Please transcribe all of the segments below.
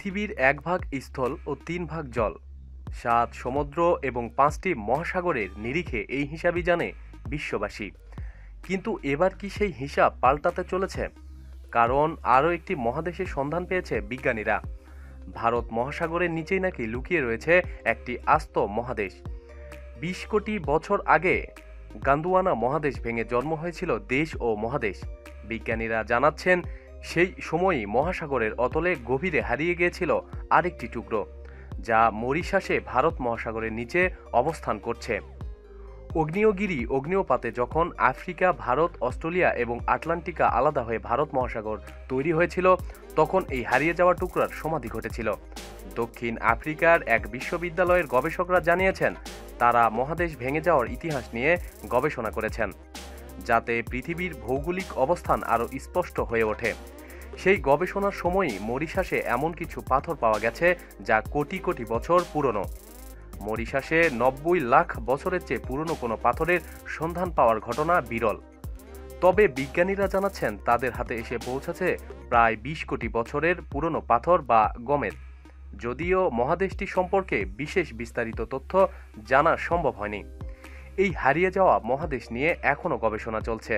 পৃথিবীর ১ ভাগ স্থল ও ৩ ভাগ জল, ৭ সমুদ্র এবং ৫টি মহাসাগরের নিরিখে এই হিসাবই জানে বিশ্ববাসী। কিন্তু এবার কি সেই হিসাব পাল্টাতে চলেছে? কারণ আরও একটি মহাদেশের সন্ধান পেয়েছে বিজ্ঞানীরা। ভারত মহাসাগরের নিচেই নাকি লুকিয়ে রয়েছে একটি আস্ত মহাদেশ। ২০ কোটি বছর আগে গান্দোয়ানা মহাদেশ ভেঙে জন্ম হয়েছিল দেশ ও মহাদেশ। বিজ্ঞানীরা জানাচ্ছেন, সেই সময়ই মহাসাগরের অতলে গভীরে হারিয়ে গিয়েছিল আরেকটি টুকরো, যা মরিশাসে ভারত মহাসাগরের নিচে অবস্থান করছে। আগ্নেয়গিরি অগ্ন্যুৎপাতে যখন আফ্রিকা, ভারত, অস্ট্রেলিয়া এবং আটলান্টিকা আলাদা হয়ে ভারত মহাসাগর তৈরি হয়েছিল, তখন এই হারিয়ে যাওয়া টুকরার সমাধি ঘটেছিল। দক্ষিণ আফ্রিকার এক বিশ্ববিদ্যালয়ের গবেষকরা জানিয়েছেন, তারা মহাদেশ ভেঙে যাওয়ার ইতিহাস নিয়ে গবেষণা করেছেন, যাতে পৃথিবীর ভৌগোলিক অবস্থান আরও স্পষ্ট হয়ে ওঠে। সেই গবেষণার সময়ই মরিশাসে এমন কিছু পাথর পাওয়া গেছে যা কোটি কোটি বছর পুরনো। মরিশাসে ৯০ লাখ বছরের চেয়ে পুরনো কোনো পাথরের সন্ধান পাওয়ার ঘটনা বিরল। তবে বিজ্ঞানীরা জানাচ্ছেন, তাদের হাতে এসে পৌঁছেছে প্রায় ২০ কোটি বছরের পুরনো পাথর বা গমেদ। যদিও মহাদেশটি সম্পর্কে বিশেষ বিস্তারিত তথ্য জানা সম্ভব হয়নি। এই হারিয়ে যাওয়া মহাদেশ নিয়ে এখনও গবেষণা চলছে।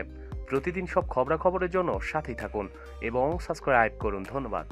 প্রতিদিন সব খবরাখবরের জন্য সাথেই থাকুন এবং সাবস্ক্রাইব করুন। ধন্যবাদ।